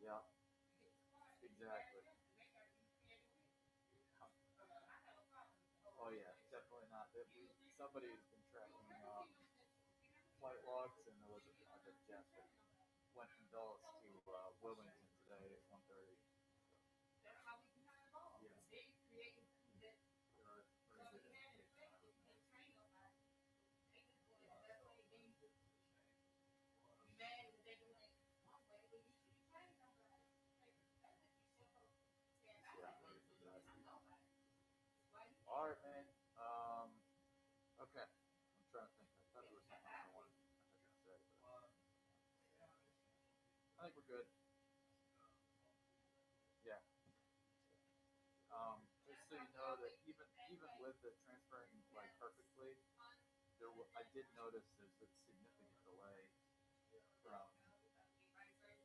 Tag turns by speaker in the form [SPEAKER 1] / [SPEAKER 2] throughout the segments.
[SPEAKER 1] Yeah, exactly. Oh yeah, definitely not. Somebody's been tracking flight logs, and there was a jet that went from Dulles to Wilmington today at 1:30. Yeah, it's pretty good indication. I would think. Yeah, exactly. All right, man. Okay. I'm trying to think. I thought there was something else I had to say, but I think we're good. Yeah. Just so you know that even with the transferring like perfectly, I did notice there's a significant delay from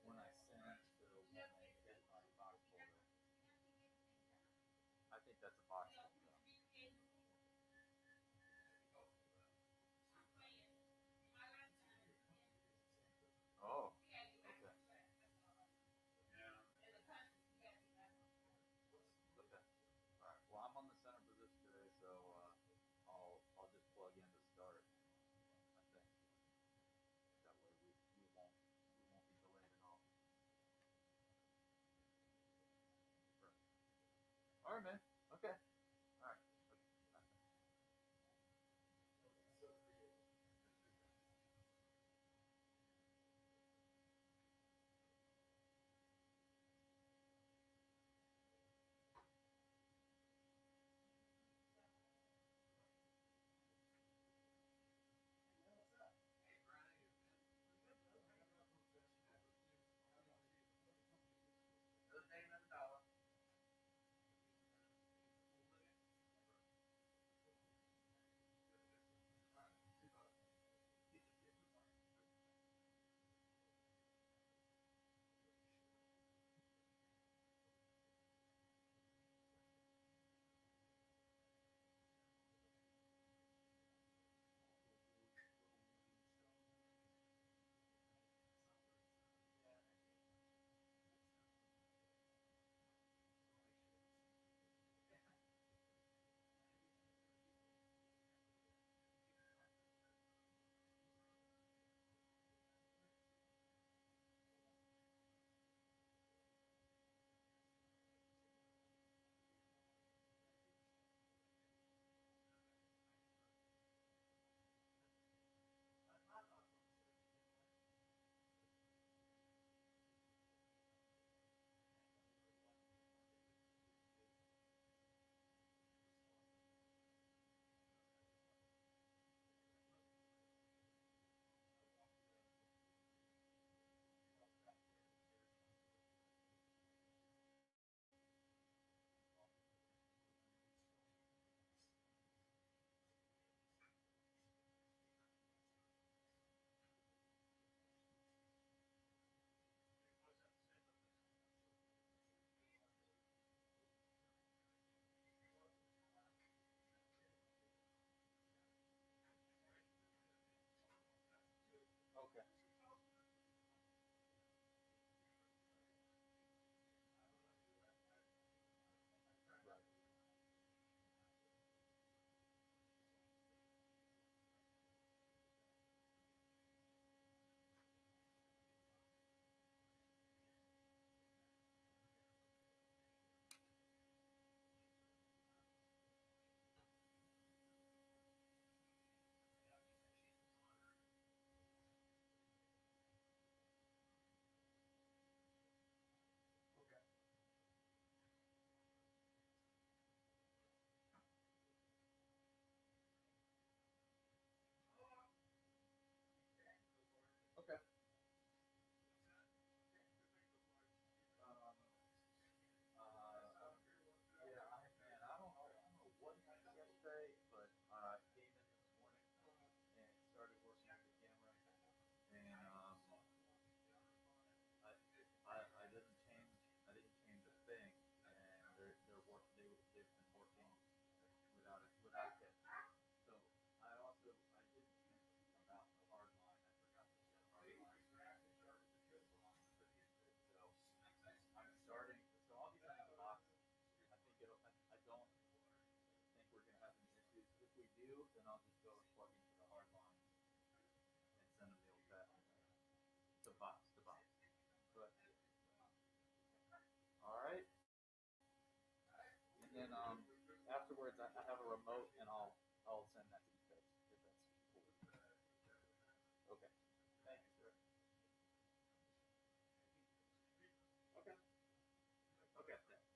[SPEAKER 1] when I sent to when I hit my box folder. I think that's a box folder. Oh, okay. Okay. All right. Well, I'm on the center position today, so I'll just plug in to start. I think that way we won't be delayed at all. Sure. All right, man. Okay. you, then I'll just go and plug into the hard line and send them the old fashioned device. But all right, and then afterwards I have a remote and I'll send that to you guys if that's cool. Okay. Thank you, sir. Okay. Okay. Thanks.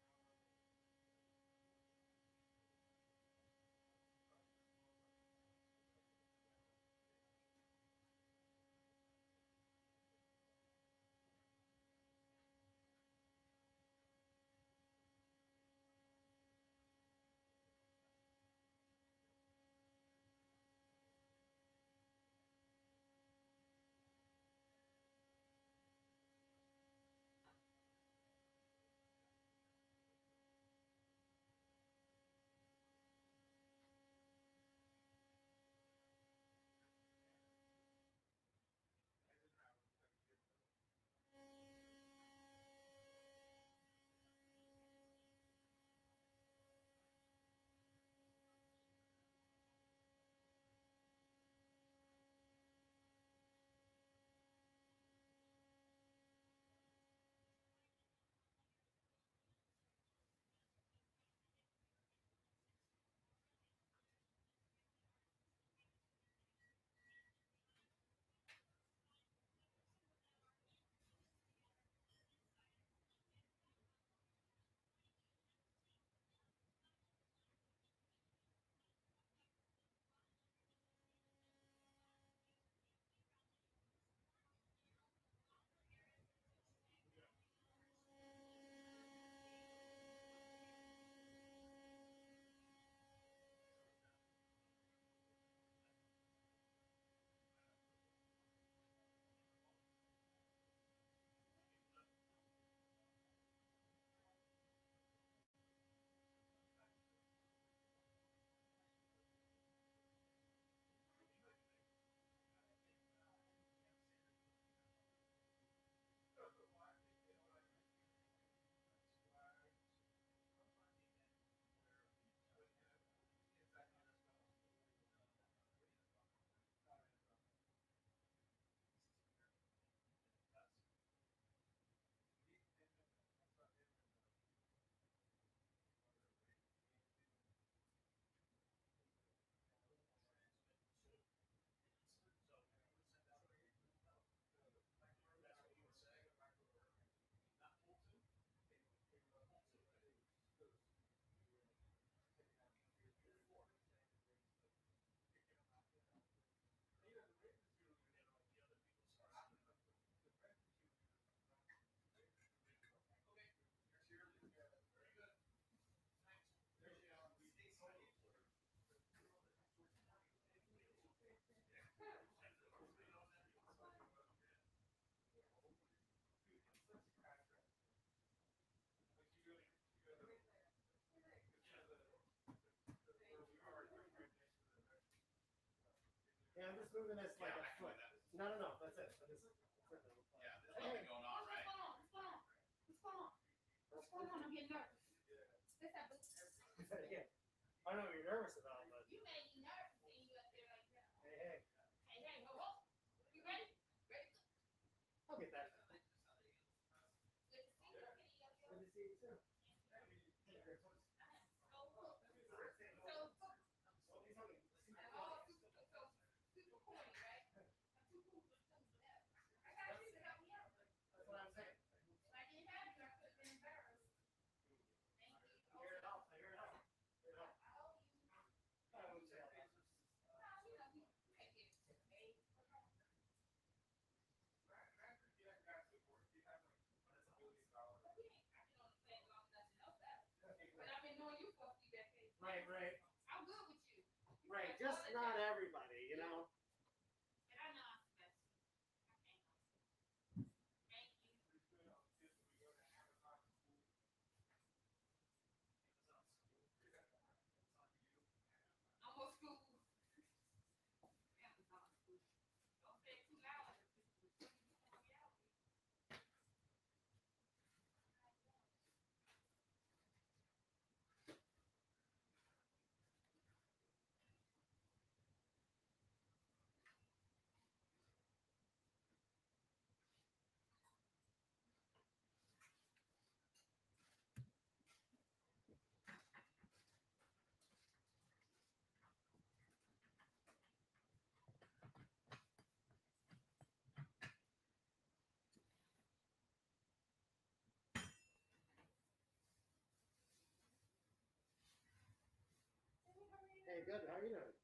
[SPEAKER 2] Yeah, I'm just moving this like a foot. No, that's it. So
[SPEAKER 3] Yeah, there's nothing going on, right?
[SPEAKER 2] What's going on? I'm getting nervous. Yeah. I don't know what you're nervous about, but. You made me nervous seeing you up there like that. Hey. You ready? I'll get that. Good to see you too. That's what I'm saying. I hear it all. Hey, good. How are you doing?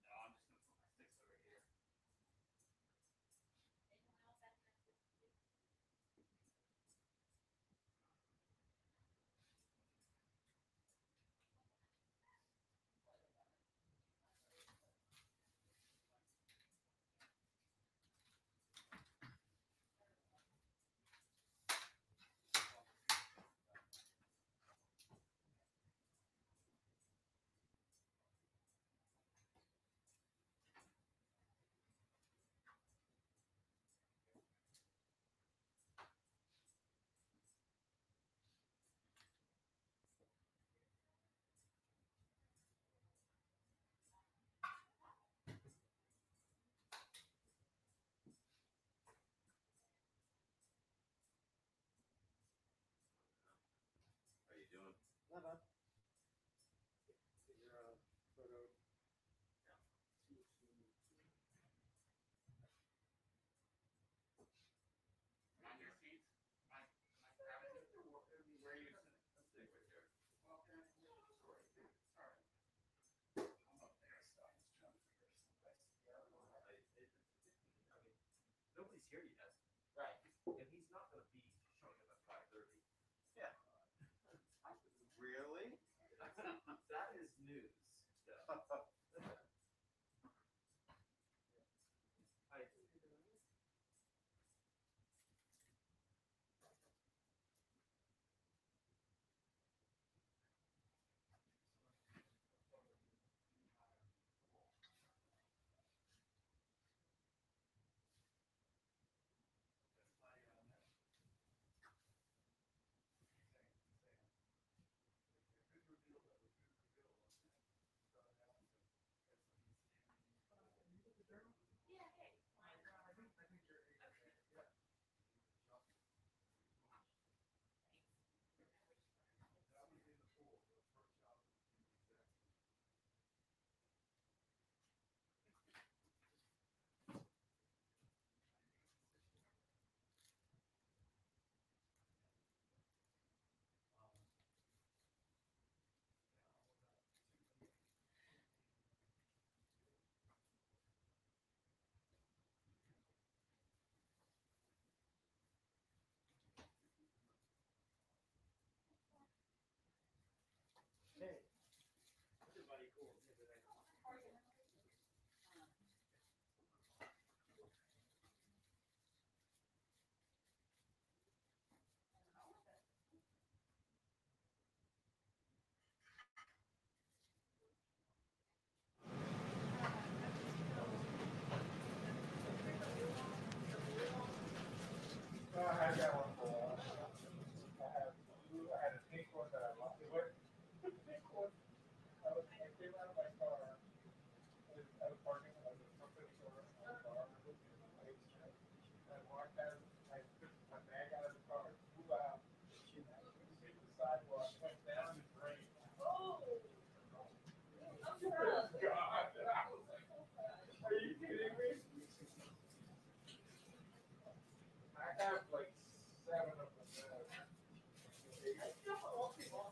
[SPEAKER 3] No, I'm just gonna put my sticks over here. How you doing?
[SPEAKER 2] Not bad. Get your photo.
[SPEAKER 3] On your seats? Am I grabbing it or where are you sitting? Let's stay right here. Well, sorry. Sorry. I'm up there, so I'm just trying to figure some place. I mean, nobody's here yet.
[SPEAKER 1] Right.
[SPEAKER 3] And he's not gonna be showing up at 5:30.
[SPEAKER 1] Yeah. Really?
[SPEAKER 3] That is news.
[SPEAKER 2] Hey. Everybody cool here today. I had that one for a while. I had a pink one that I loved. It was pink one. I was like,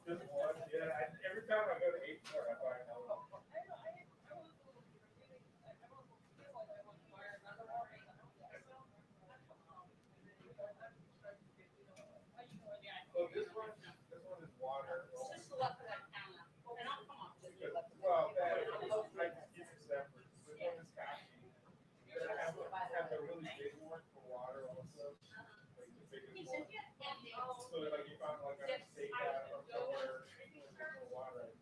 [SPEAKER 3] Just one. Yeah. Every time I go to H-Mart, I buy another one. So this one is water. Well, I just keep it separate. This one is coffee. Then I have the really big one for water also. Like the biggest one. So like if I'm like on a stakeout or somewhere, there's no water.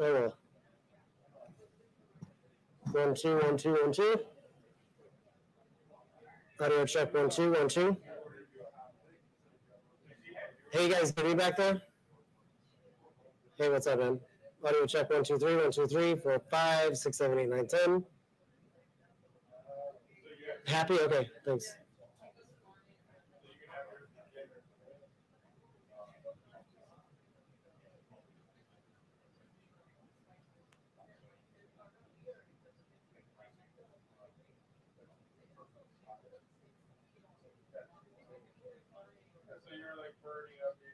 [SPEAKER 4] Oh well. 1 2 1 2 1 2. Audio check 1 2 1 2. Hey, you guys, get me back there? Hey, what's up, man? Audio check 1 2 3 1 2 3 4 5 6 7 8 9 10. Happy? Okay, thanks.
[SPEAKER 3] So you're like burning up your.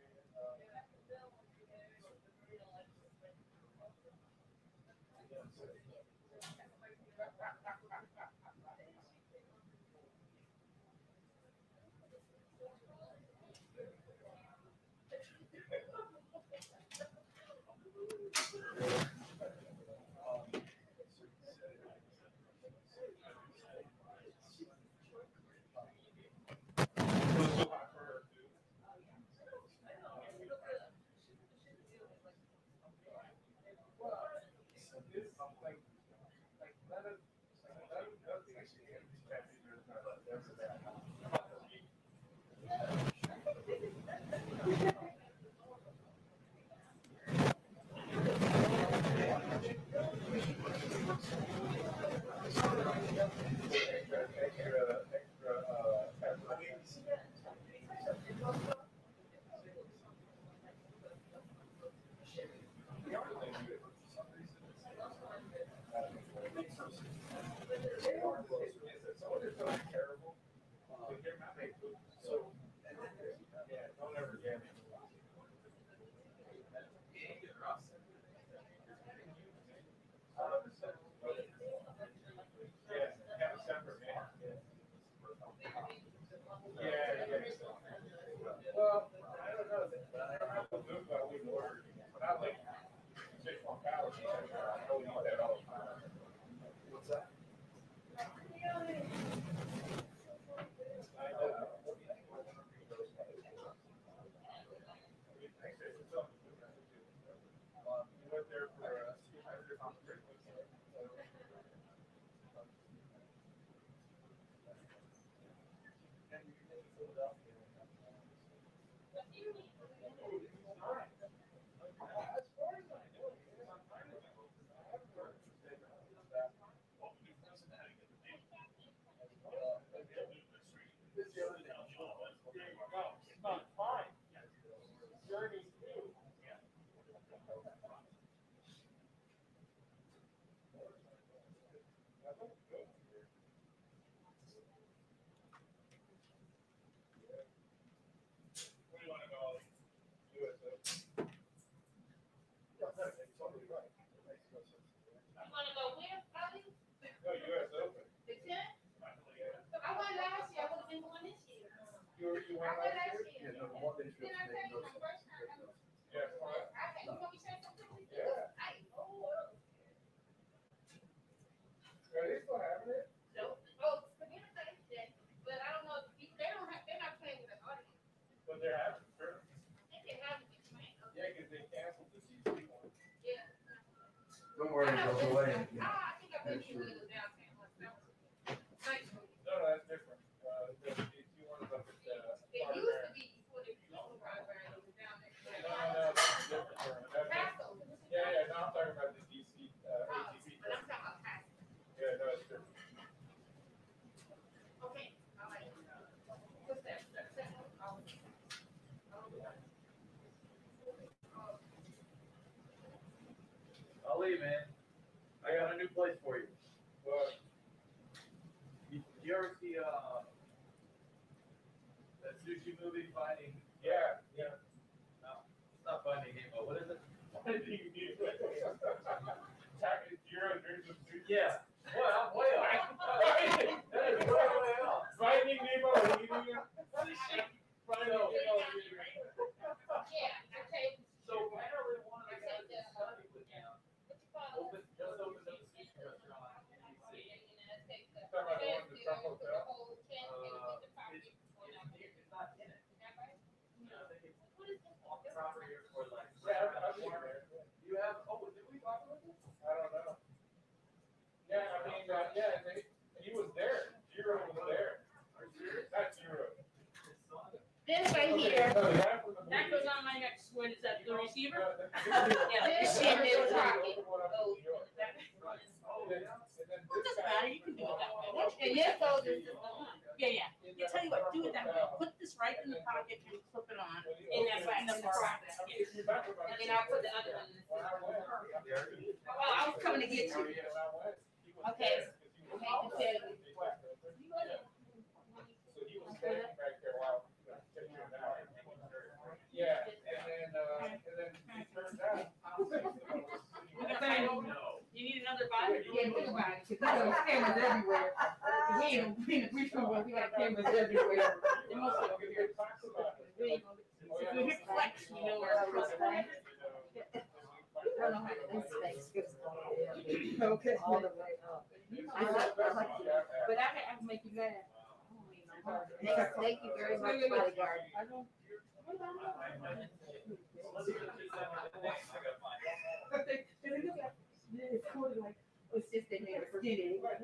[SPEAKER 3] Well, I don't know. I don't have a move, but I wouldn't order it. Not like 6 more pounds. I don't eat that all the time. What's that? You went there for fine. Journey. What do you want to go? US Open. Yeah, that's totally right.
[SPEAKER 5] You wanna go where, Bobby?
[SPEAKER 3] No, US Open.
[SPEAKER 5] The 10th? I went last year, I would've been going this year.
[SPEAKER 3] You
[SPEAKER 5] I
[SPEAKER 3] went
[SPEAKER 5] went
[SPEAKER 3] last
[SPEAKER 5] last
[SPEAKER 3] year?
[SPEAKER 5] year. Didn't I tell you my first time?
[SPEAKER 3] Yes, fine.
[SPEAKER 5] You want me to say something?
[SPEAKER 3] Yeah. Are they still having it?
[SPEAKER 5] So, forget about that, but I don't know, they're not playing with the audience.
[SPEAKER 3] But they're having it, sure.
[SPEAKER 5] They can have it, man.
[SPEAKER 3] Yeah, because they canceled the DC one.
[SPEAKER 5] Yeah.
[SPEAKER 6] Don't worry, it goes away.
[SPEAKER 5] I think I've been to the downtown. Nice.
[SPEAKER 3] No, that's different. The DC one is up at
[SPEAKER 5] It
[SPEAKER 3] Park
[SPEAKER 5] used
[SPEAKER 1] believe, man. I got a new place for you.
[SPEAKER 6] But
[SPEAKER 1] You ever see that sushi movie, Finding?
[SPEAKER 6] yeah.
[SPEAKER 1] No, it's not Finding Nemo. What is it?
[SPEAKER 6] You're a dream of sushi.
[SPEAKER 1] Yeah. Well, I'm way off. That is way off.
[SPEAKER 6] Finding Nemo eating it. Finding Nemo eating it.
[SPEAKER 5] Yeah, okay.
[SPEAKER 1] So apparently one of the guys that studied with him
[SPEAKER 5] What you call it?
[SPEAKER 1] just opened up a sushi restaurant in DC.
[SPEAKER 5] It's
[SPEAKER 6] Talking about the one in the Trump Hotel?
[SPEAKER 1] It's not in it. I think it's
[SPEAKER 5] What is this?
[SPEAKER 1] off the property or like.
[SPEAKER 6] Yeah, I've been there.
[SPEAKER 1] You have, did we talk about this?
[SPEAKER 6] I don't know. Yeah, I mean, he was there. Zero was there. Not Zero.
[SPEAKER 5] This right here,
[SPEAKER 6] No, the guy from the
[SPEAKER 7] That
[SPEAKER 6] movie.
[SPEAKER 7] goes on my next one. Is that the receiver?
[SPEAKER 5] this shit is rocking.
[SPEAKER 7] Oh,
[SPEAKER 6] It
[SPEAKER 7] doesn't matter. You can do it that way.
[SPEAKER 5] And this goes into
[SPEAKER 7] Yeah. You tell you what, do it that way. Put this right in the pocket and clip it on. And that's right in the front.
[SPEAKER 5] and then I'll put the other one in the
[SPEAKER 6] When
[SPEAKER 5] Oh, I was coming to get you. Okay.
[SPEAKER 6] So he was standing back there while taking it out. Yeah, and then he turned out.
[SPEAKER 7] You need another body?
[SPEAKER 5] Yeah, think about it, 'cause there's cameras everywhere. We in the brief room, we got cameras everywhere.
[SPEAKER 7] They must have-
[SPEAKER 5] We ain't gonna-
[SPEAKER 7] If you hit flex, you know where it's from.
[SPEAKER 5] I don't know how to do space. Okay. All the way up. But I can make you laugh. Thank you very much, bodyguard. I don't. It's just they made her skinny, but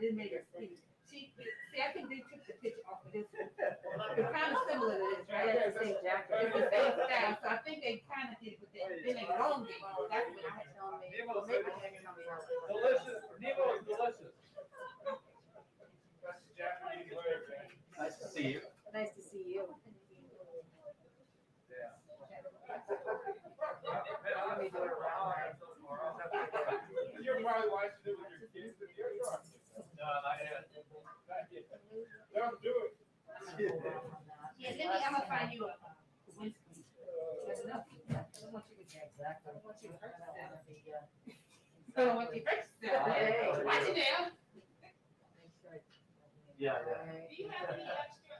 [SPEAKER 5] it made her skinny. See, I think they took the picture off of this one. It's kind of similar to this, right? It's the same jacket. It's the same style, so I think they kind of did with it. Then they elongated it. That's what I had shown me. Well, maybe I had shown me.
[SPEAKER 1] Delicious. Nemo is delicious.
[SPEAKER 6] That's the Japanese way, man.
[SPEAKER 1] Nice to see you.
[SPEAKER 5] Nice to see you.
[SPEAKER 1] Yeah.
[SPEAKER 5] Let me do it around.
[SPEAKER 6] You're probably watching it with your kids in your truck.
[SPEAKER 1] No, not yet.
[SPEAKER 6] Don't do it.
[SPEAKER 5] Yeah, I'm gonna find you a windscreen. That's enough. I don't want you to get exactly. I don't want you to hurt yourself. I don't want you to hurt yourself. Watch it now.
[SPEAKER 1] Yeah.
[SPEAKER 5] Do you have any extra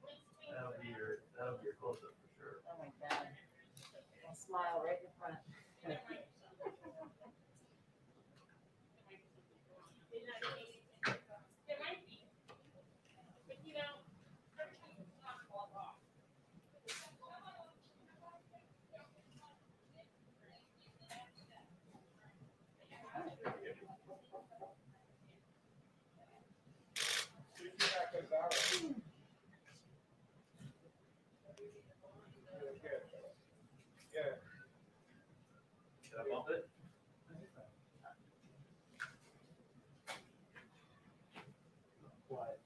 [SPEAKER 5] windscreen?
[SPEAKER 1] That'll be your close-up for sure.
[SPEAKER 5] Oh my God. I'll smile right in front.
[SPEAKER 7] There might be. But you know, everything's not fall off.
[SPEAKER 6] Yeah.
[SPEAKER 1] Should I bump it? Quiet.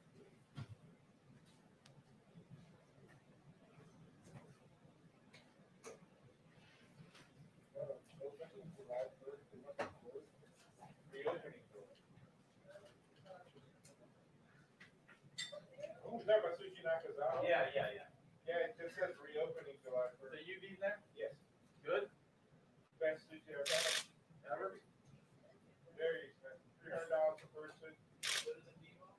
[SPEAKER 1] Yeah.
[SPEAKER 6] Yeah, it just says reopening July
[SPEAKER 1] So
[SPEAKER 6] 1st.
[SPEAKER 1] you be there?
[SPEAKER 6] Yes.
[SPEAKER 1] Good?
[SPEAKER 6] Best sushi I've had.
[SPEAKER 1] Ever?
[SPEAKER 6] Very expensive. $300 per person.
[SPEAKER 1] What is it, Nemo?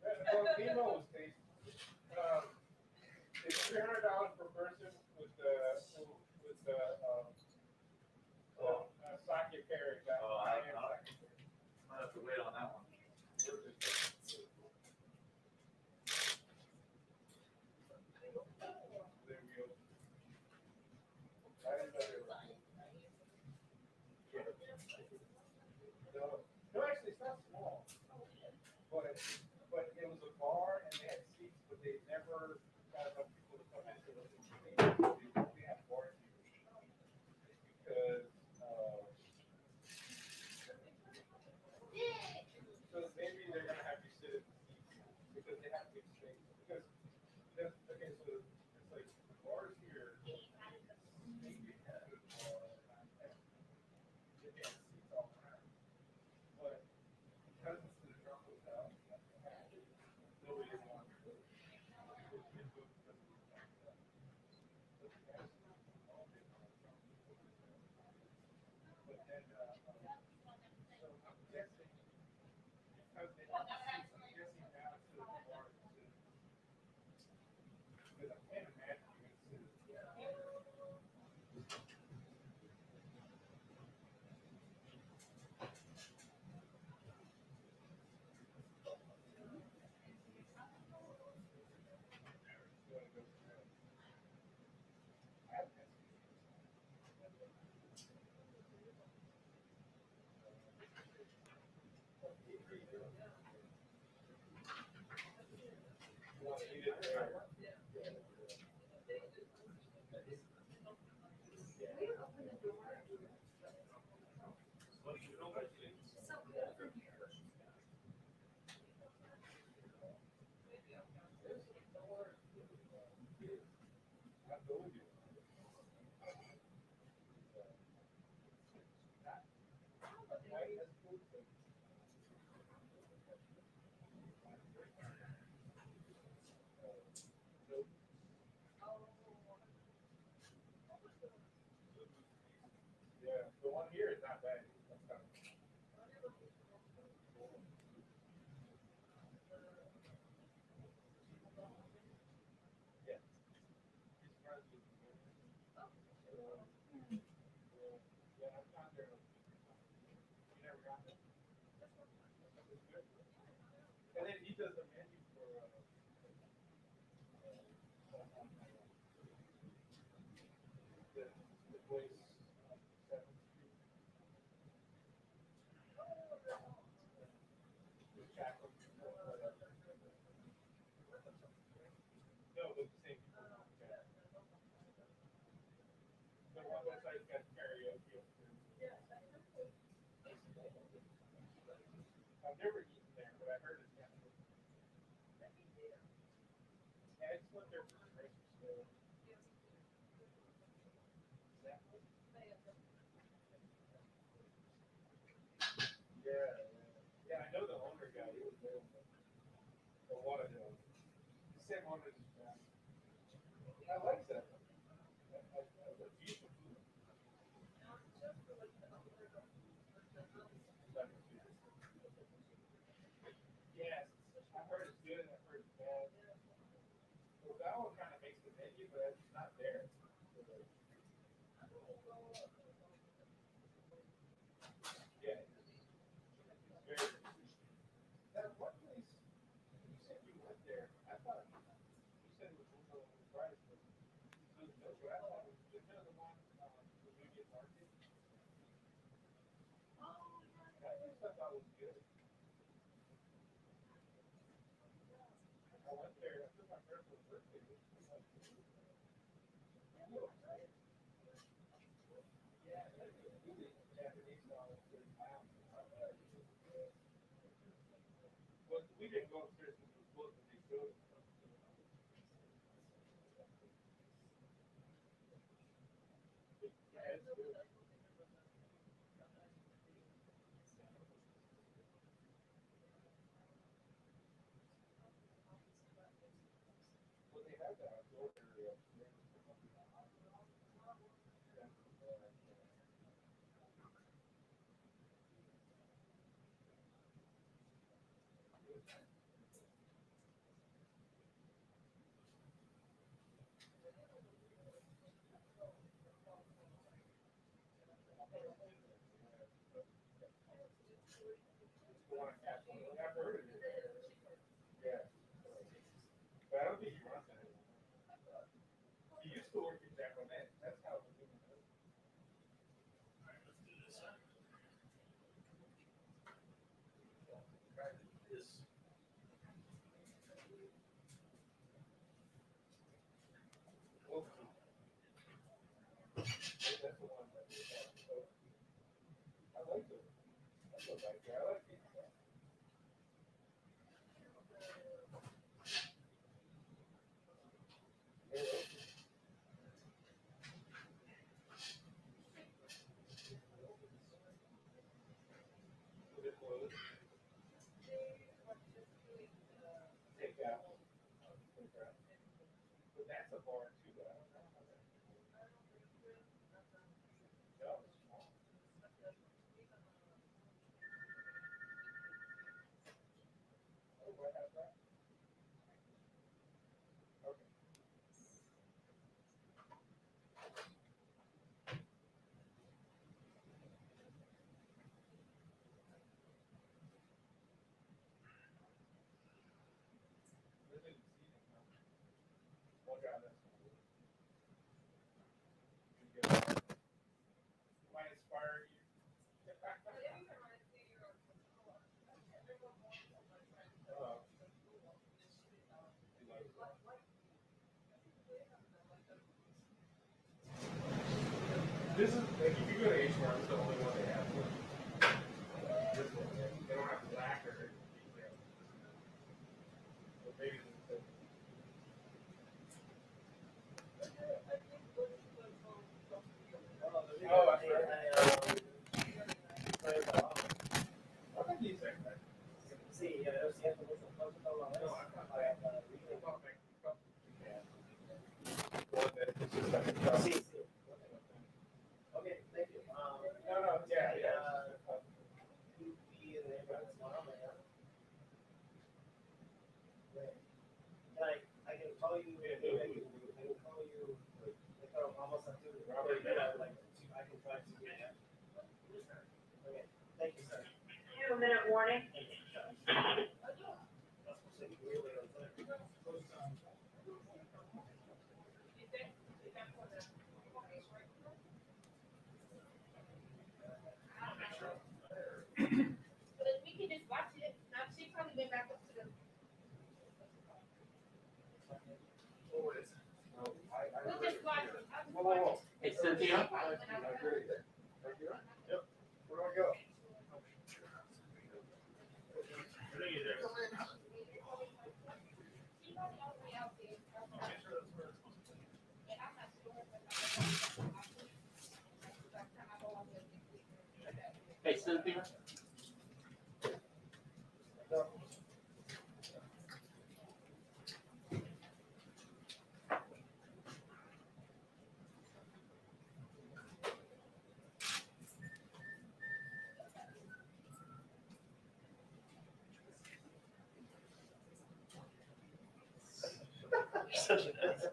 [SPEAKER 6] Well, Nemo was tasty. It's $300 per person with the sake carrot.
[SPEAKER 1] Oh, I might have to wait on that one.
[SPEAKER 6] There we go. I didn't know they were. No, actually, it's not small. But it was a bar and they had seats, but they never got enough people to come in to listen to me. They had bars because, so maybe they're gonna have you sit in the seats because they have big space. Because, okay, so it's like the bars here. Maybe have a bar, they have seats all And so I'm guessing because they don't see, I'm guessing now it's to the bar too. Because I can't imagine you would sit. Yeah, the one here is not bad. That's kind of yeah. He's friends with the yeah, I've gone there. You never got there? It's good. And then he does the menu for the place on 7th Street. The Chaco. No, but the same people. Okay. The one website's got karaoke. I've never eaten there, but I heard it's kind of good. Yeah, I just went there for Christmas. So. Yeah, yeah, I know the owner guy. He was there a while ago. The same owner as that. I like that. That's a beautiful food. Yes, I've heard it's good and I've heard it's bad. Well, that one kind of makes the menu, but it's not there. Yeah, it's very. That one place, you said you went there. I thought you said it was Bloomberg on Friday, but it was no, but I thought it was kind of the one the Union Market. That place I thought was good. I went there. I took my friend for a birthday. Yeah, we did Japanese style. Well, we didn't go upstairs because it was closed, but they showed us. Yeah, it's good. Well, they have that outdoor area upstairs. The one on Capitol Hill. I've heard of it. Yeah. But I don't think he runs it anymore. This is, like, if you go to H-Mart, it's the only one they have. This one, they don't have black or detail. But maybe the. Oh, that's right. I think he's like that.
[SPEAKER 4] Sí, yo siento mucho cosas todo lo
[SPEAKER 6] No, I'm not like that. One that it's just like a cup.
[SPEAKER 4] Sí, sí. Okay, thank you.
[SPEAKER 6] No, no, yeah, yeah.
[SPEAKER 4] Be in the neighborhood tomorrow, man. I can call you. I can call you. Like, almost up to
[SPEAKER 6] Robert,
[SPEAKER 4] like I can try to get that. Okay, thank you, sir.
[SPEAKER 7] 2-minute warning.
[SPEAKER 5] But we can just watch it. Now, she probably went back up to the. We'll just watch it. I'll just watch it.
[SPEAKER 1] Hey, Cynthia?
[SPEAKER 5] Probably went out there.
[SPEAKER 6] Yep. Where do I go?
[SPEAKER 5] She probably all the way out there. And I'm not sure, but
[SPEAKER 1] Hey, Cynthia?
[SPEAKER 4] Such an ass.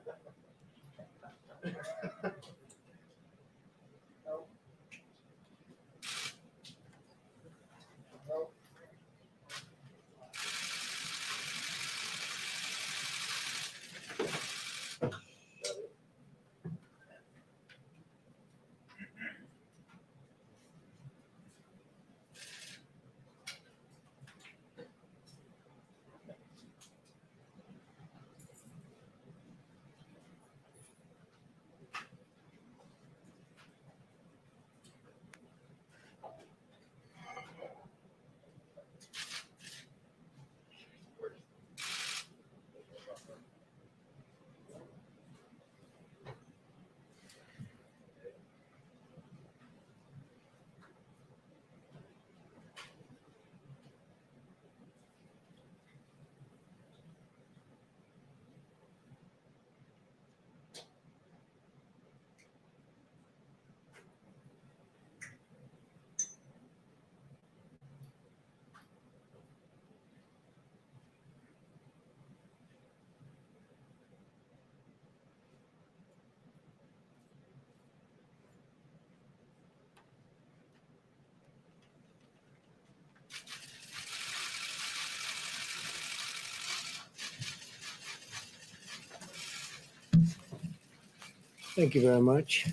[SPEAKER 4] Thank you very much.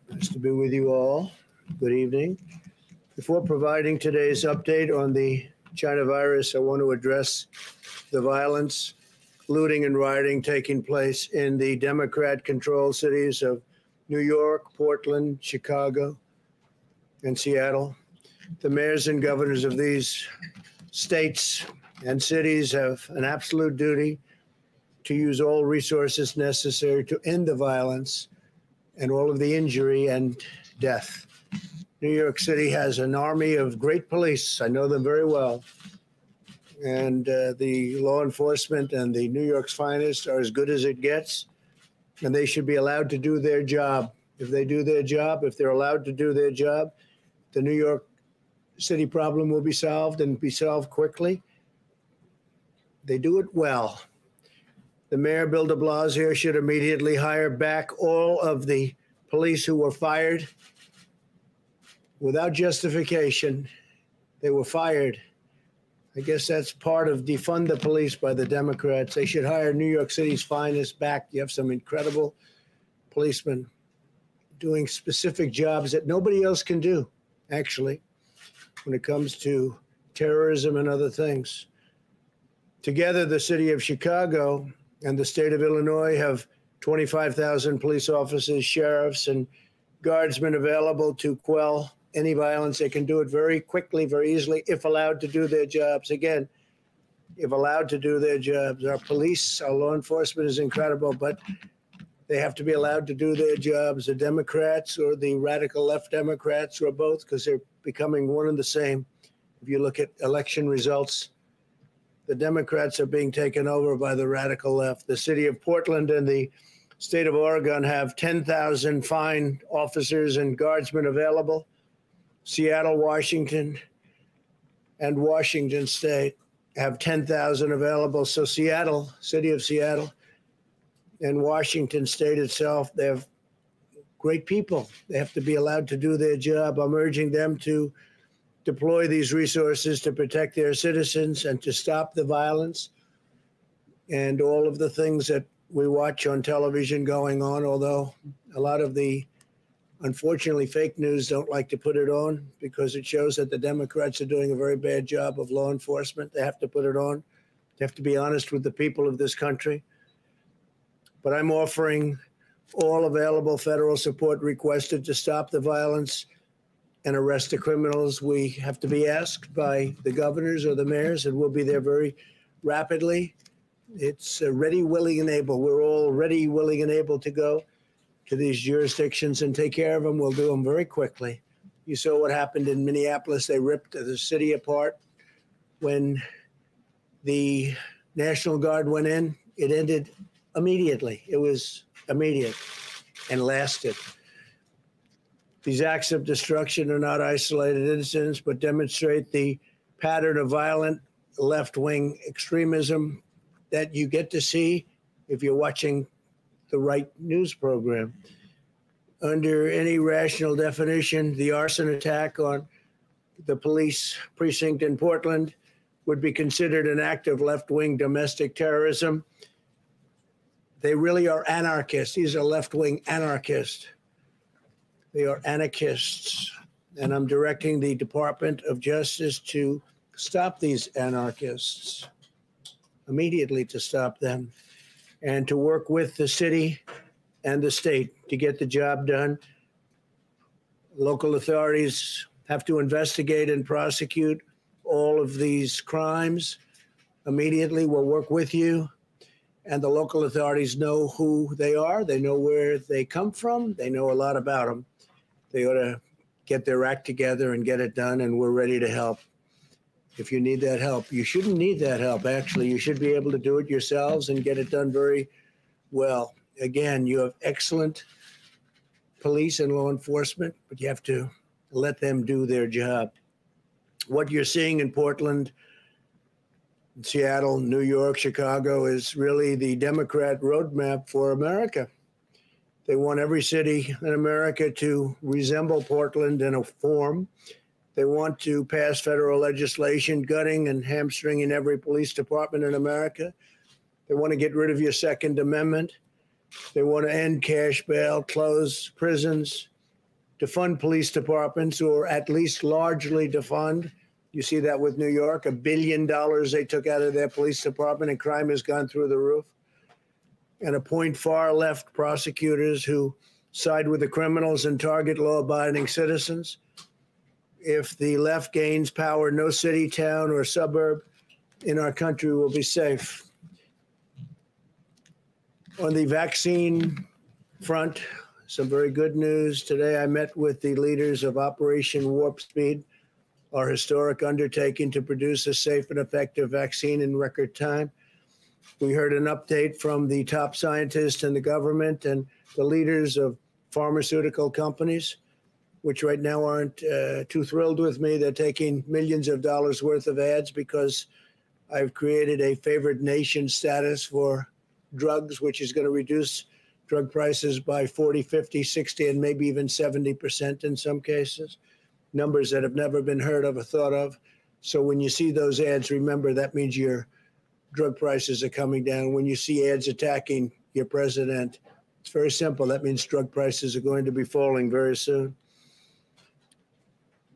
[SPEAKER 4] Nice to be with you all. Good evening. Before providing today's update on the China virus, I want to address the violence, looting, and rioting taking place in the Democrat-controlled cities of New York, Portland, Chicago, and Seattle. The mayors and governors of these states and cities have an absolute duty to use all resources necessary to end the violence and all of the injury and death. New York City has an army of great police. I know them very well. And the law enforcement and the New York's finest are as good as it gets. And they should be allowed to do their job. If they do their job, if they're allowed to do their job, the New York City problem will be solved and be solved quickly. They do it well. The mayor, Bill de Blasio, should immediately hire back all of the police who were fired without justification. They were fired. I guess that's part of defund the police by the Democrats. They should hire New York City's finest back. You have some incredible policemen doing specific jobs that nobody else can do, actually, when it comes to terrorism and other things. Together, the city of Chicago and the state of Illinois have 25,000 police officers, sheriffs, and guardsmen available to quell any violence. They can do it very quickly, very easily, if allowed to do their jobs. Again, if allowed to do their jobs. Our police, our law enforcement is incredible, but they have to be allowed to do their jobs. The Democrats or the radical left Democrats or both, because they're becoming one and the same. If you look at election results, the Democrats are being taken over by the radical left. The city of Portland and the state of Oregon have 10,000 fine officers and guardsmen available. Seattle, Washington, and Washington State have 10,000 available. So Seattle, city of Seattle, and Washington State itself, they have great people. They have to be allowed to do their job. I'm urging them to deploy these resources to protect their citizens and to stop the violence and all of the things that we watch on television going on, although a lot of the, unfortunately, fake news don't like to put it on because it shows that the Democrats are doing a very bad job of law enforcement. They have to put it on. They have to be honest with the people of this country. But I'm offering all available federal support requested to stop the violence and arrest the criminals. We have to be asked by the governors or the mayors, and we'll be there very rapidly. It's ready, willing, and able. We're all ready, willing, and able to go to these jurisdictions and take care of them. We'll do them very quickly. You saw what happened in Minneapolis. They ripped the city apart. When the National Guard went in, it ended immediately. It was immediate and lasted. These acts of destruction are not isolated incidents, but demonstrate the pattern of violent left-wing extremism that you get to see if you're watching the right news program. Under any rational definition, the arson attack on the police precinct in Portland would be considered an act of left-wing domestic terrorism. They really are anarchists. These are left-wing anarchists. They are anarchists. And I'm directing the Department of Justice to stop these anarchists, immediately to stop them, and to work with the city and the state to get the job done. Local authorities have to investigate and prosecute all of these crimes immediately. We'll work with you. And the local authorities know who they are. They know where they come from. They know a lot about them. They ought to get their act together and get it done, and we're ready to help. If you need that help, you shouldn't need that help, actually. You should be able to do it yourselves and get it done very well. Again, you have excellent police and law enforcement, but you have to let them do their job. What you're seeing in Portland, Seattle, New York, Chicago is really the Democrat roadmap for America. They want every city in America to resemble Portland in a form. They want to pass federal legislation gutting and hamstringing every police department in America. They want to get rid of your Second Amendment. They want to end cash bail, close prisons, defund police departments, or at least largely defund. You see that with New York, $1 billion they took out of their police department, and crime has gone through the roof. And appoint far left prosecutors who side with the criminals and target law-abiding citizens. If the left gains power, no city, town, or suburb in our country will be safe. On the vaccine front, some very good news. Today I met with the leaders of Operation Warp Speed, our historic undertaking to produce a safe and effective vaccine in record time. We heard an update from the top scientists in the government and the leaders of pharmaceutical companies, which right now aren't too thrilled with me. They're taking millions of dollars worth of ads because I've created a favored nation status for drugs, which is going to reduce drug prices by 40, 50, 60, and maybe even 70% in some cases. Numbers that have never been heard of or thought of. So when you see those ads, remember that means your drug prices are coming down. When you see ads attacking your president, it's very simple. That means drug prices are going to be falling very soon.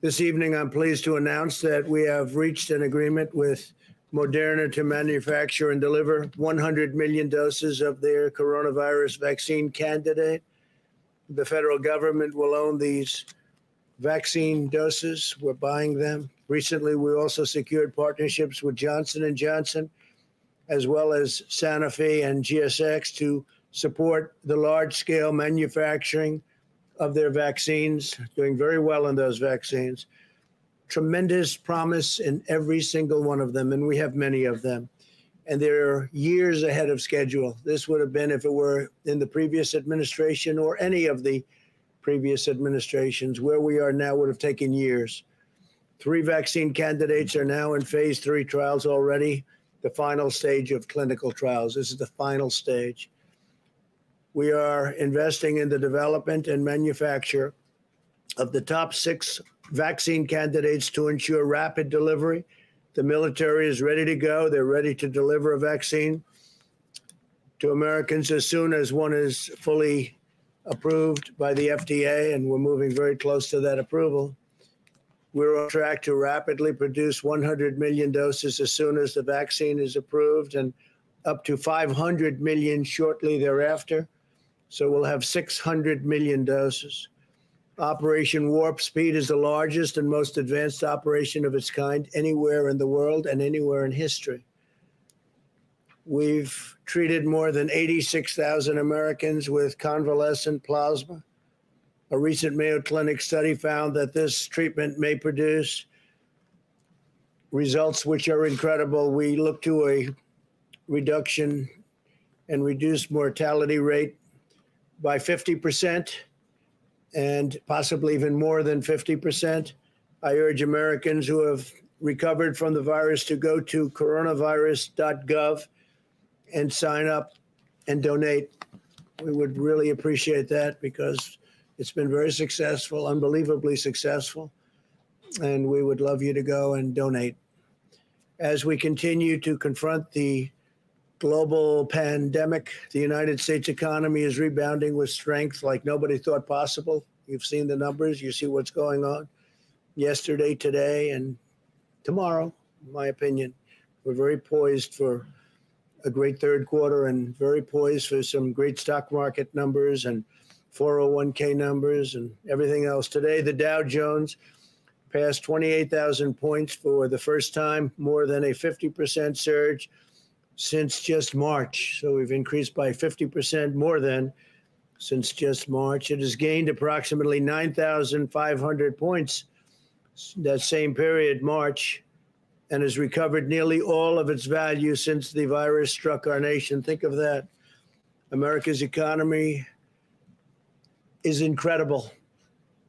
[SPEAKER 4] This evening, I'm pleased to announce that we have reached an agreement with Moderna to manufacture and deliver 100 million doses of their coronavirus vaccine candidate. The federal government will own these vaccine doses. We're buying them. Recently, we also secured partnerships with Johnson & Johnson, as well as Sanofi and GSX to support the large-scale manufacturing of their vaccines, doing very well in those vaccines. Tremendous promise in every single one of them, and we have many of them. And they're years ahead of schedule. This would have been if it were in the previous administration or any of the previous administrations. Where we are now would have taken years. 3 vaccine candidates are now in phase 3 trials already, the final stage of clinical trials. This is the final stage. We are investing in the development and manufacture of the top 6 vaccine candidates to ensure rapid delivery. The military is ready to go. They're ready to deliver a vaccine to Americans as soon as one is fully approved by the FDA, and we're moving very close to that approval. We're on track to rapidly produce 100 million doses as soon as the vaccine is approved, and up to 500 million shortly thereafter. So we'll have 600 million doses. Operation Warp Speed is the largest and most advanced operation of its kind anywhere in the world and anywhere in history. We've treated more than 86,000 Americans with convalescent plasma. A recent Mayo Clinic study found that this treatment may produce results which are incredible. We look to a reduction and reduced mortality rate by 50%. And possibly even more than 50%. I urge Americans who have recovered from the virus to go to coronavirus.gov and sign up and donate. We would really appreciate that because it's been very successful, unbelievably successful, and we would love you to go and donate. As we continue to confront the global pandemic, the United States economy is rebounding with strength like nobody thought possible. You've seen the numbers. You see what's going on yesterday, today, and tomorrow, in my opinion. We're very poised for a great third quarter and very poised for some great stock market numbers and 401k numbers and everything else. Today, the Dow Jones passed 28,000 points for the first time, more than a 50% surge since just March. So we've increased by 50% more than since just March. It has gained approximately 9,500 points that same period, March, and has recovered nearly all of its value since the virus struck our nation. Think of that. America's economy is incredible,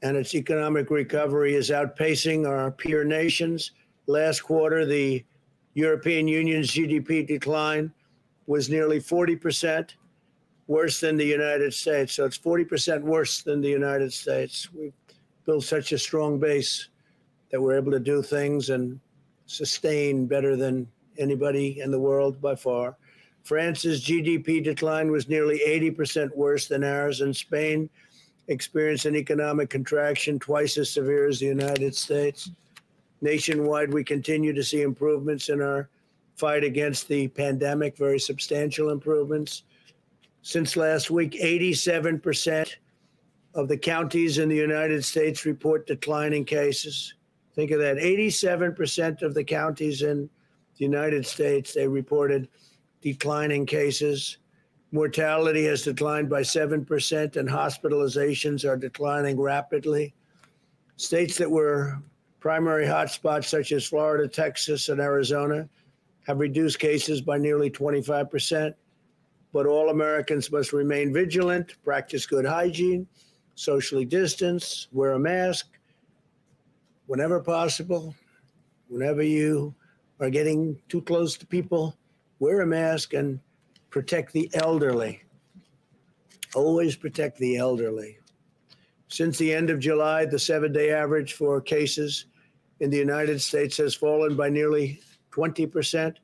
[SPEAKER 4] and its economic recovery is outpacing our peer nations. Last quarter, the European Union's GDP decline was nearly 40% worse than the United States. So it's 40% worse than the United States. We've built such a strong base that we're able to do things and sustain better than anybody in the world by far. France's GDP decline was nearly 80% worse than ours, and Spain experienced an economic contraction twice as severe as the United States. Nationwide, we continue to see improvements in our fight against the pandemic, very substantial improvements. Since last week, 87% of the counties in the United States report declining cases. Think of that, 87% of the counties in the United States, they reported declining cases. Mortality has declined by 7%, and hospitalizations are declining rapidly. States that were primary hotspots, such as Florida, Texas, and Arizona, have reduced cases by nearly 25%. But all Americans must remain vigilant, practice good hygiene, socially distance, wear a mask whenever possible. Whenever you are getting too close to people, wear a mask and protect the elderly. Always protect the elderly. Since the end of July, the 7-day average for cases in the United States has fallen by nearly 20%,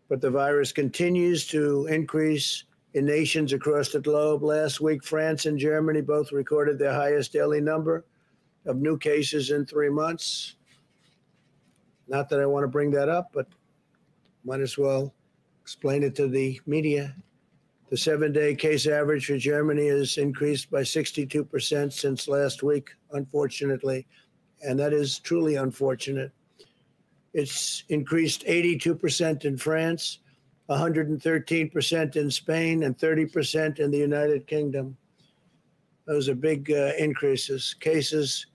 [SPEAKER 4] but the virus continues to increase in nations across the globe. Last week, France and Germany both recorded their highest daily number of new cases in 3 months. Not that I want to bring that up, but Might as well explain it to the media. The 7-day case average for Germany has increased by 62% since last week, unfortunately. And that is truly unfortunate. It's increased 82% in France, 113% in Spain, and 30% in the United Kingdom. Those are big increases. Cases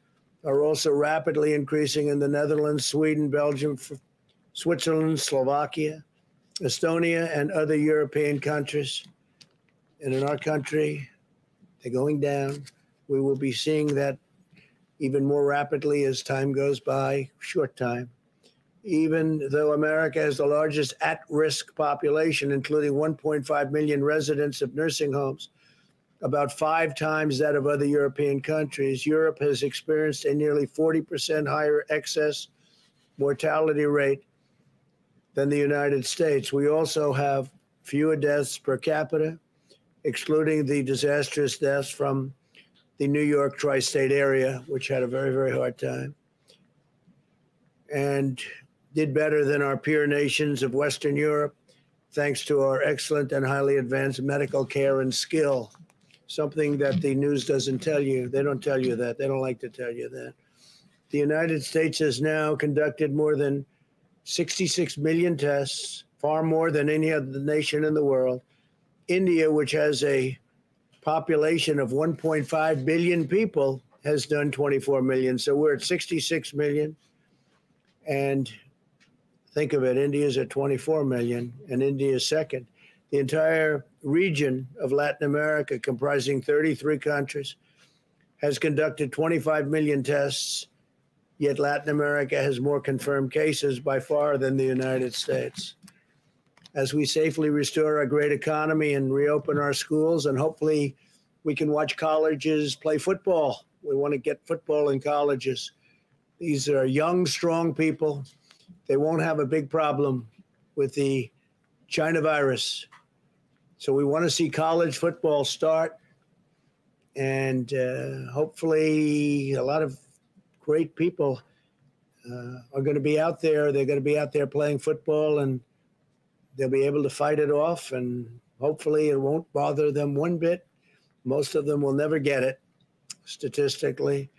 [SPEAKER 4] are also rapidly increasing in the Netherlands, Sweden, Belgium, Switzerland, Slovakia, Estonia, and other European countries. And in our country, they're going down. We will be seeing that even more rapidly as time goes by, short time. Even though America has the largest at-risk population, including 1.5 million residents of nursing homes, about 5 times that of other European countries, Europe has experienced a nearly 40% higher excess mortality rate than the United States. We also have fewer deaths per capita, excluding the disastrous deaths from the New York tri-state area, which had a very, very hard time, and did better than our peer nations of Western Europe, thanks to our excellent and highly advanced medical care and skill, something that the news doesn't tell you. They don't tell you that. They don't like to tell you that. The United States has now conducted more than 66 million tests, far more than any other nation in the world. India, which has a population of 1.5 billion people, has done 24 million. So we're at 66 million. And think of it, India's at 24 million, and India is second. The entire region of Latin America, comprising 33 countries, has conducted 25 million tests, yet Latin America has more confirmed cases by far than the United States. As we safely restore our great economy and reopen our schools, and hopefully we can watch colleges play football. We want to get football in colleges. These are young, strong people. They won't have a big problem with the China virus. So we want to see college football start, and hopefully a lot of great people are going to be out there. They're going to be out there playing football, and they'll be able to fight it off, and hopefully it won't bother them one bit. Most of them will never get it statistically,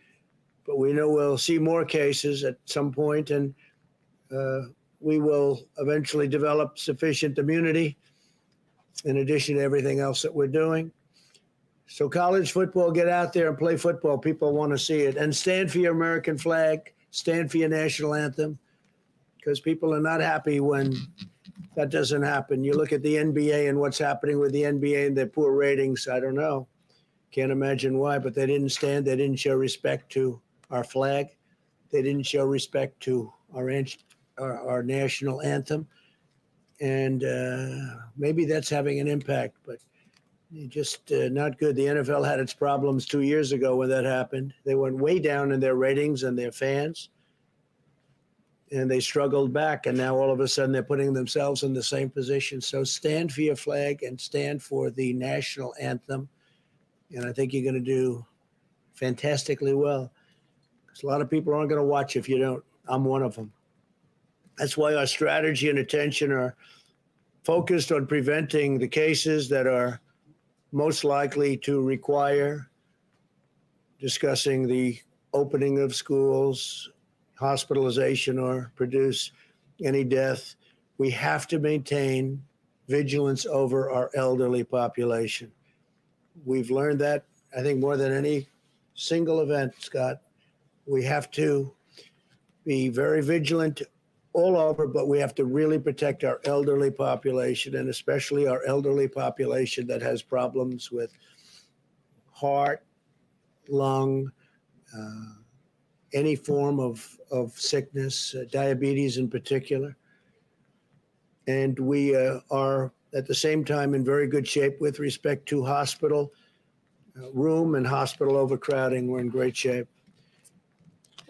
[SPEAKER 4] but we know we'll see more cases at some point, and we will eventually develop sufficient immunity in addition to everything else that we're doing. So college football, get out there and play football. People want to see it. And stand for your American flag, stand for your national anthem, because people are not happy when that doesn't happen. You look at the NBA and what's happening with the NBA and their poor ratings. I don't know. Can't imagine why, but they didn't stand. They didn't show respect to our flag. They didn't show respect to our national anthem. And maybe that's having an impact, but just not good. The NFL had its problems 2 years ago when that happened. They went way down in their ratings and their fans, and they struggled back. And now all of a sudden they're putting themselves in the same position. So stand for your flag and stand for the national anthem. And I think you're going to do fantastically well, because a lot of people aren't going to watch if you don't. I'm one of them. That's why our strategy and attention are focused on preventing the cases that are most likely to require discussing the opening of schools, hospitalization, or produce any death. We have to maintain vigilance over our elderly population. We've learned that, I think, more than any single event, Scott. We have to be very vigilant all over, but we have to really protect our elderly population, and especially our elderly population that has problems with heart, lung, any form of sickness, diabetes in particular. And we are at the same time in very good shape with respect to hospital room and hospital overcrowding. We're in great shape.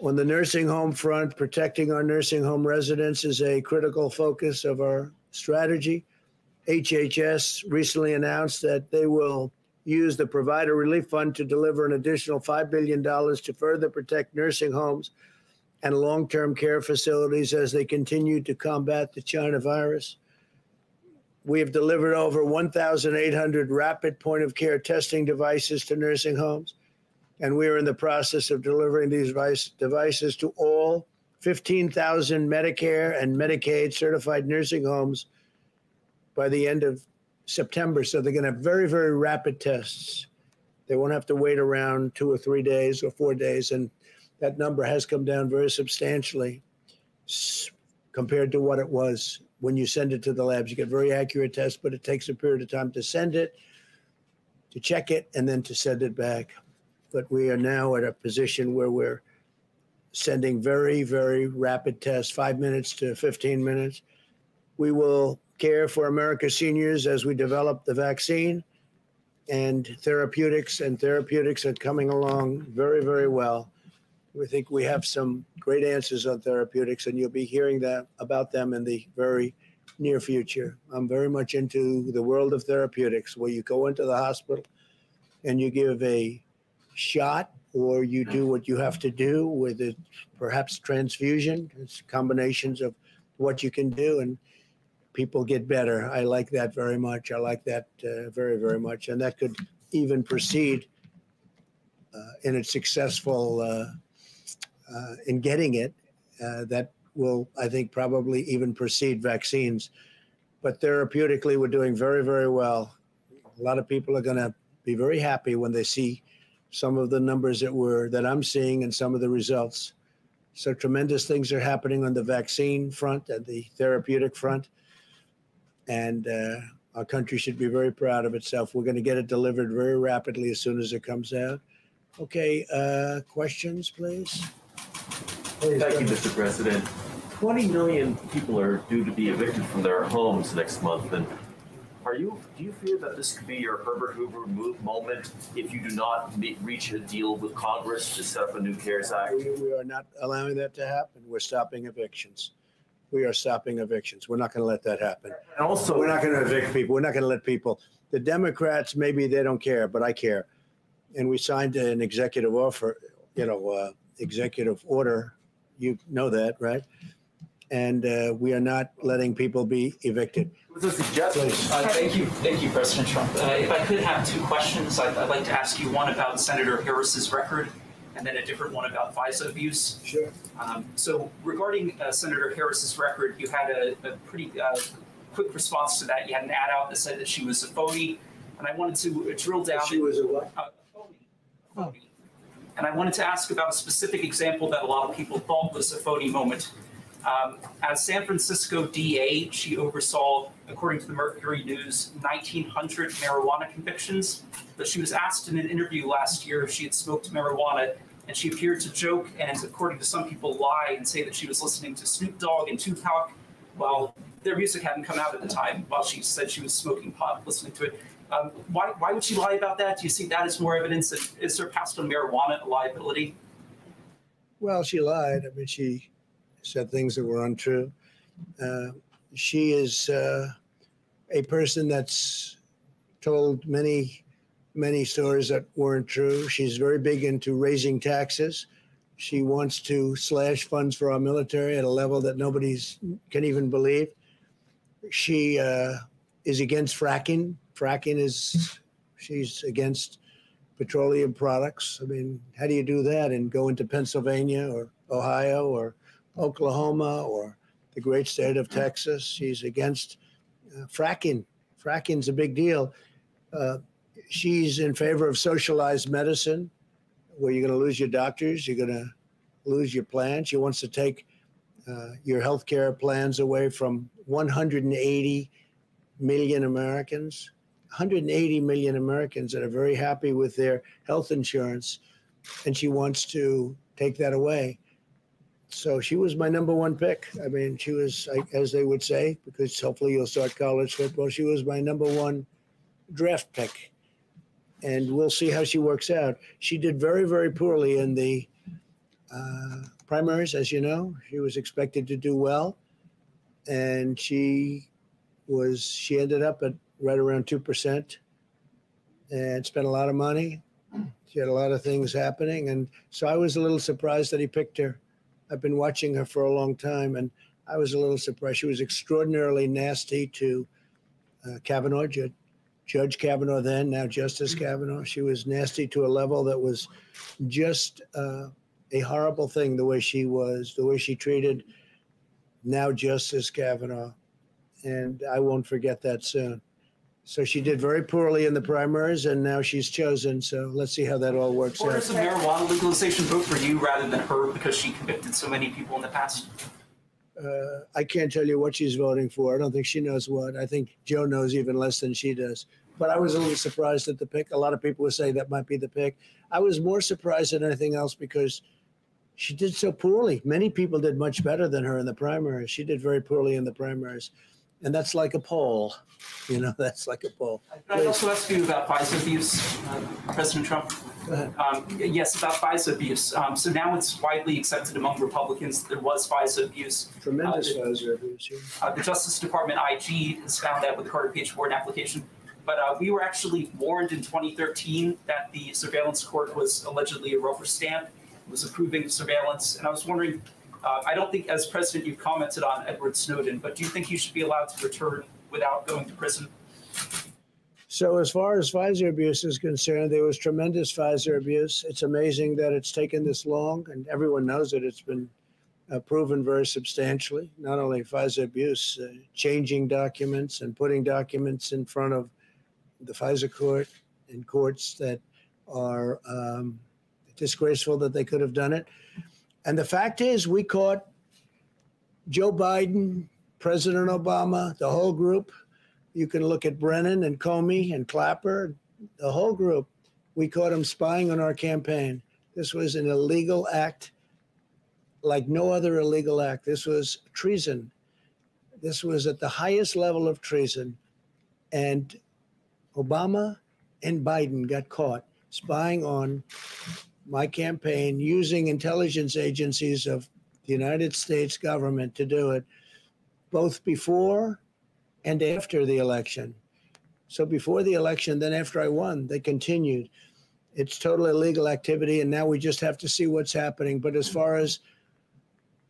[SPEAKER 4] On the nursing home front, protecting our nursing home residents is a critical focus of our strategy. HHS recently announced that they will use the Provider Relief Fund to deliver an additional $5 billion to further protect nursing homes and long-term care facilities as they continue to combat the China virus. We have delivered over 1,800 rapid point-of-care testing devices to nursing homes, and we are in the process of delivering these devices to all 15,000 Medicare and Medicaid certified nursing homes by the end of September. So they're going to have very, very rapid tests. They won't have to wait around 2 or 3 days or 4 days. And that number has come down very substantially compared to what it was when you send it to the labs. You get very accurate tests, but it takes a period of time to send it, to check it, and then to send it back. But we are now at a position where we're sending very, very rapid tests, 5 minutes to 15 minutes. We will care for America's seniors as we develop the vaccine and therapeutics are coming along very, very well. We think we have some great answers on therapeutics, and you'll be hearing about them in the very near future. I'm very much into the world of therapeutics, where you go into the hospital and you give a shot, or you do what you have to do with it, perhaps transfusion. It's combinations of what you can do, and people get better. I like that very much. I like that very, very much. And that could even proceed in its successful in getting it. That will, I think, probably even precede vaccines. But therapeutically, we're doing very, very well. A lot of people are going to be very happy when they see some of the numbers that I'm seeing and some of the results. So tremendous things are happening on the vaccine front and the therapeutic front. And our country should be very proud of itself. We're going to get it delivered very rapidly as soon as it comes out. Okay, questions, please?
[SPEAKER 8] Thank you, Mr. President. 20 million people are due to be evicted from their homes next month. And do you fear that this could be your Herbert Hoover moment if you do not reach a deal with Congress to set up a new CARES Act?
[SPEAKER 4] We are not allowing that to happen. We're stopping evictions. We are stopping evictions. We're not going to let that happen.
[SPEAKER 8] And also,
[SPEAKER 4] we're not going to evict people. We're not going to let people. The Democrats, maybe they don't care, but I care. And we signed an executive executive order. You know that, right? And we are not letting people be evicted.
[SPEAKER 9] Thank you, President Trump. If I could have two questions, I'd like to ask you one about Senator Harris's record, and then a different one about FISA abuse.
[SPEAKER 4] Sure.
[SPEAKER 9] So regarding Senator Harris's record, you had a pretty quick response to that. You had an ad out that said that she was a phony, and I wanted to drill down.
[SPEAKER 4] She was a what?
[SPEAKER 9] Phony. And I wanted to ask about a specific example that a lot of people thought was a phony moment. As San Francisco DA, she oversaw, according to the Mercury News, 1,900 marijuana convictions. But she was asked in an interview last year if she had smoked marijuana, and she appeared to joke and, according to some people, lie and say that she was listening to Snoop Dogg and Tupac while their music hadn't come out at the time, while she said she was smoking pot, listening to it. Why would she lie about that? Do you see that as more evidence that is her past on marijuana a liability?
[SPEAKER 4] Well, she lied. I mean, she said things that were untrue. She is a person that's told many stories that weren't true. She's very big into raising taxes. She wants to slash funds for our military at a level that nobody can even believe. She is against fracking. She's against petroleum products. I mean, how do you do that and go into Pennsylvania or Ohio or Oklahoma or the great state of Texas? She's against fracking. Fracking's a big deal. She's in favor of socialized medicine, where you're going to lose your doctors, you're going to lose your plans. She wants to take your health care plans away from 180 million Americans. 180 million Americans that are very happy with their health insurance, and she wants to take that away. So she was my number one pick. I mean, she was, as they would say, because hopefully you'll start college football, she was my number one draft pick. And we'll see how she works out. She did very, very poorly in the primaries, as you know. She was expected to do well, and she ended up at right around 2% and spent a lot of money. She had a lot of things happening. And so I was a little surprised that he picked her. I've been watching her for a long time, and I was a little surprised. She was extraordinarily nasty to Kavanaugh, Judge Kavanaugh then, now Justice Kavanaugh. She was nasty to a level that was just a horrible thing, the way she was, the way she treated now Justice Kavanaugh. And I won't forget that soon. So she did very poorly in the primaries, and now she's chosen. So let's see how that all works
[SPEAKER 9] Or
[SPEAKER 4] out.
[SPEAKER 9] does a marijuana legalization vote for you rather than her because she convicted so many people in the past?
[SPEAKER 4] I can't tell you what she's voting for. I don't think she knows what. I think Joe knows even less than she does. But I was a little surprised at the pick. A lot of people would say that might be the pick. I was more surprised than anything else because she did so poorly. Many people did much better than her in the primaries. She did very poorly in the primaries. And that's like a poll. You know, that's like a poll.
[SPEAKER 9] Can I also ask you about FISA abuse, President Trump?
[SPEAKER 4] Go ahead.
[SPEAKER 9] Yes, about FISA abuse. So now it's widely accepted among Republicans that there was FISA abuse.
[SPEAKER 4] Tremendous FISA abuse. Yeah.
[SPEAKER 9] The Justice Department IG has found that with the Carter Page Warren application. But we were actually warned in 2013 that the surveillance court was allegedly a rubber stamp, was approving surveillance. And I was wondering, I don't think as president you've commented on Edward Snowden, but do you think he should be allowed to return without going to prison?
[SPEAKER 4] So as far as FISA abuse is concerned, there was tremendous FISA abuse. It's amazing that it's taken this long, and everyone knows that it's been proven very substantially. Not only FISA abuse, changing documents and putting documents in front of the FISA court in courts that are disgraceful that they could have done it. And the fact is, we caught Joe Biden, President Obama, the whole group. You can look at Brennan and Comey and Clapper, the whole group. We caught them spying on our campaign. This was an illegal act like no other illegal act. This was treason. This was at the highest level of treason. And Obama and Biden got caught spying on my campaign, using intelligence agencies of the United States government to do it, both before and after the election. So before the election, then after I won, they continued. It's total illegal activity, and now we just have to see what's happening. But as far as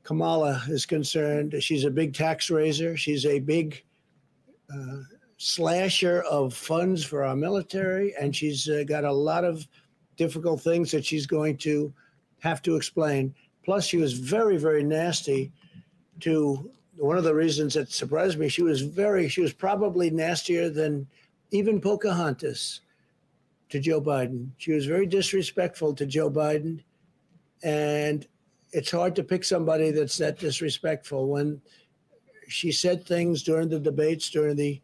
[SPEAKER 4] Kamala is concerned, she's a big tax raiser. She's a big slasher of funds for our military, and she's got a lot of difficult things that she's going to have to explain. Plus, she was very, very nasty to one of the reasons that surprised me. She was probably nastier than even Pocahontas to Joe Biden. She was very disrespectful to Joe Biden. And it's hard to pick somebody that's that disrespectful. When she said things during the debates, during the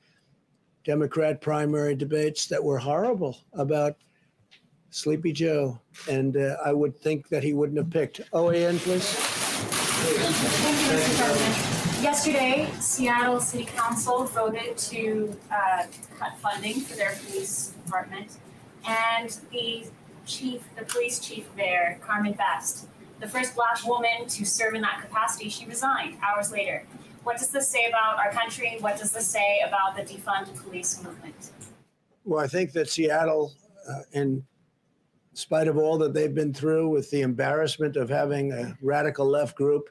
[SPEAKER 4] Democrat primary debates, that were horrible about Sleepy Joe, and I would think that he wouldn't have picked. OAN, please.
[SPEAKER 10] Thank you, Mr. President. Yesterday, Seattle City Council voted to cut funding for their police department, and the police chief there, Carmen Best, the first Black woman to serve in that capacity, she resigned hours later. What does this say about our country? What does this say about the defund police movement?
[SPEAKER 4] Well, I think that Seattle, in spite of all that they've been through with the embarrassment of having a radical left group,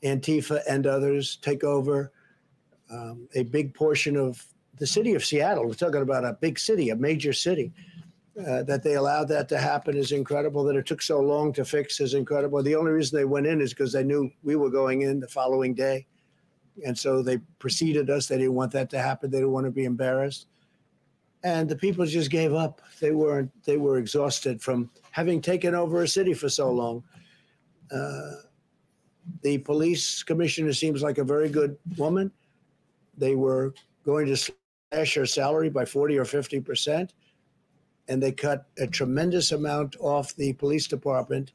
[SPEAKER 4] Antifa and others, take over a big portion of the city of Seattle. We're talking about a big city, a major city. That they allowed that to happen is incredible. That it took so long to fix is incredible. The only reason they went in is because they knew we were going in the following day. And so they preceded us. They didn't want that to happen. They didn't want to be embarrassed. And the people just gave up. They were exhausted from having taken over a city for so long. The police commissioner seems like a very good woman. They were going to slash her salary by 40 or 50%. And they cut a tremendous amount off the police department,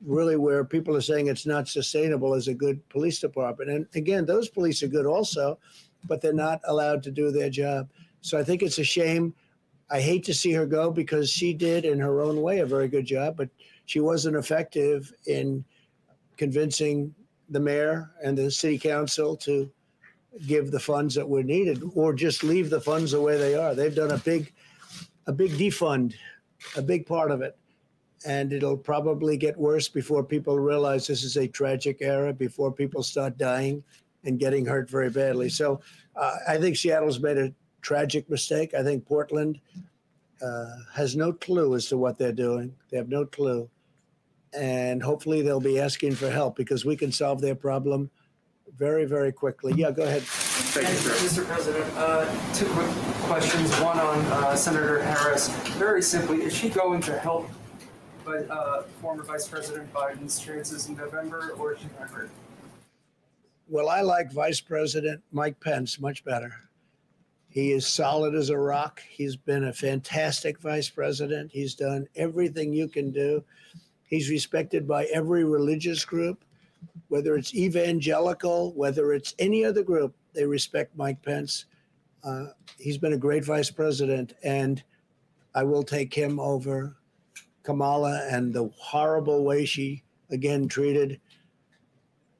[SPEAKER 4] really where people are saying it's not sustainable as a good police department. And again, those police are good also, but they're not allowed to do their job. So I think it's a shame. I hate to see her go because she did in her own way a very good job, but she wasn't effective in convincing the mayor and the city council to give the funds that were needed or just leave the funds the way they are. They've done a big defund, a big part of it. and it'll probably get worse before people realize this is a tragic era, before people start dying and getting hurt very badly. So I think Seattle's made a tragic mistake. I think Portland has no clue as to what they're doing. They have no clue. And hopefully they'll be asking for help because we can solve their problem very, very quickly. Yeah, go ahead.
[SPEAKER 11] Thank you, Mr. President. Two quick questions. One on Senator Harris. Very simply, is she going to help former Vice President Biden's chances in November, or is she not hurt?
[SPEAKER 4] Well, I like Vice President Mike Pence much better. He is solid as a rock. He's been a fantastic vice president. He's done everything you can do. He's respected by every religious group, whether it's evangelical, whether it's any other group, they respect Mike Pence. He's been a great vice president, and I will take him over Kamala and the horrible way she, again, treated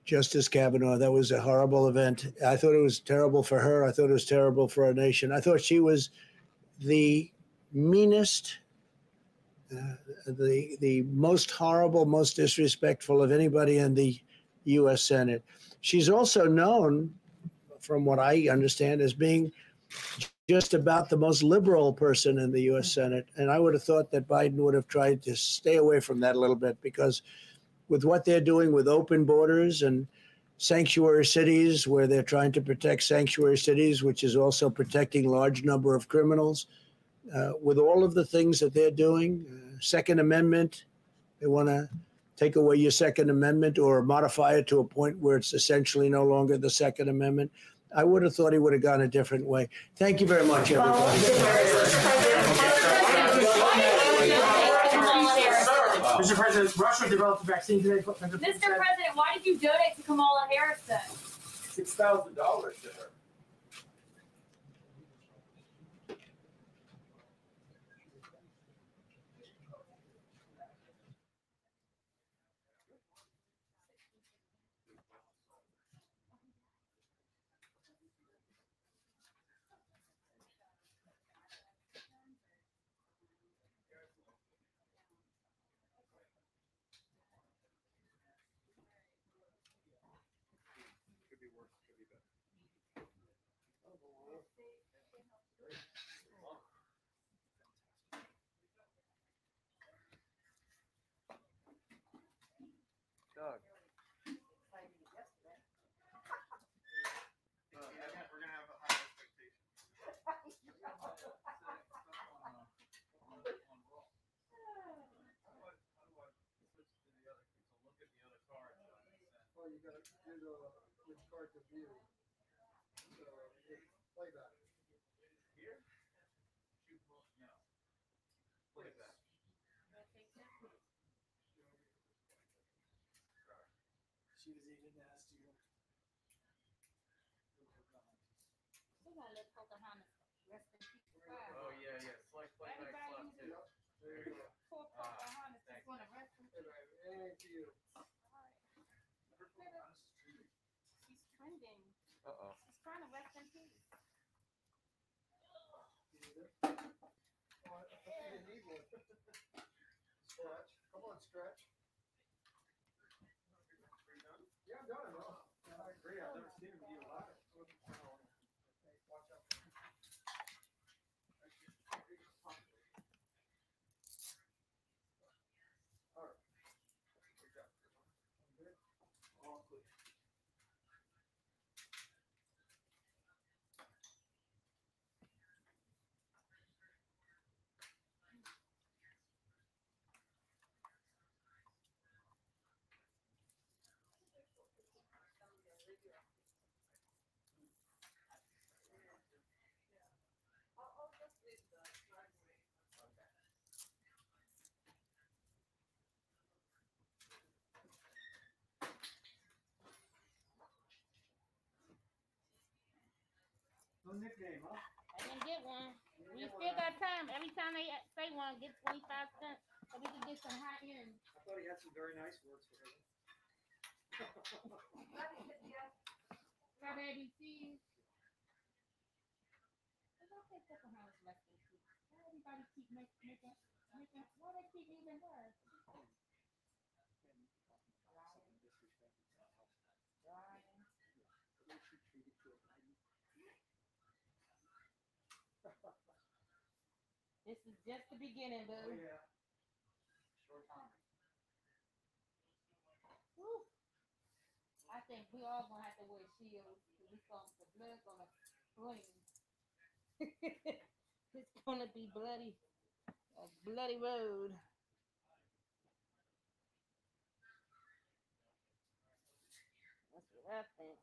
[SPEAKER 4] Justice Kavanaugh. That was a horrible event. I thought it was terrible for her. I thought it was terrible for our nation. I thought she was the meanest, the most horrible, most disrespectful of anybody in the U.S. Senate. She's also known, from what I understand, as being just about the most liberal person in the U.S. Senate. And I would have thought that Biden would have tried to stay away from that a little bit, because with what they're doing with open borders and sanctuary cities, where they're trying to protect sanctuary cities, which is also protecting large number of criminals, with all of the things that they're doing, Second Amendment, they want to take away your Second Amendment or modify it to a point where it's essentially no longer the Second Amendment. I would have thought he would have gone a different way. Thank you very much, everybody.
[SPEAKER 2] Mr. President, Russia developed a vaccine today.
[SPEAKER 7] Mr. President, why did you donate to Kamala Harris then?
[SPEAKER 6] $6,000 to her.
[SPEAKER 1] Doug.
[SPEAKER 3] We're gonna have a high expectation.
[SPEAKER 2] Oh, you gotta do which card to view. So, play that.
[SPEAKER 1] Here? No. Look at that.
[SPEAKER 2] She was even asked you.
[SPEAKER 1] Oh, yeah, yeah. Slide, play back, slide, too.
[SPEAKER 2] There you go.
[SPEAKER 1] Thanks.
[SPEAKER 2] Thank you.
[SPEAKER 7] She's trending.
[SPEAKER 1] Uh-oh.
[SPEAKER 7] She's trying to rest in peace.
[SPEAKER 2] Oh, I think you need one. Stretch. Come on, stretch. Yeah, I'm done. I agree. I've never seen him do a lot. Watch out. All right. Good. All clear. No nickname, huh?
[SPEAKER 7] I didn't get one. We still got time. Every time they say one, get 25 cents so we can get some high end.
[SPEAKER 2] I thought he had some very nice words for her.
[SPEAKER 7] Strawberry cheese. It's okay, Pocahontas left in peace.
[SPEAKER 5] everybody keep making, why they keep using her? Ryan. This is just the beginning, boo.
[SPEAKER 3] Oh, yeah. Short time.
[SPEAKER 5] Woo. I think we all gonna have to wear shields because the blood's gonna fling. It's gonna be bloody, a bloody road. That's what I think.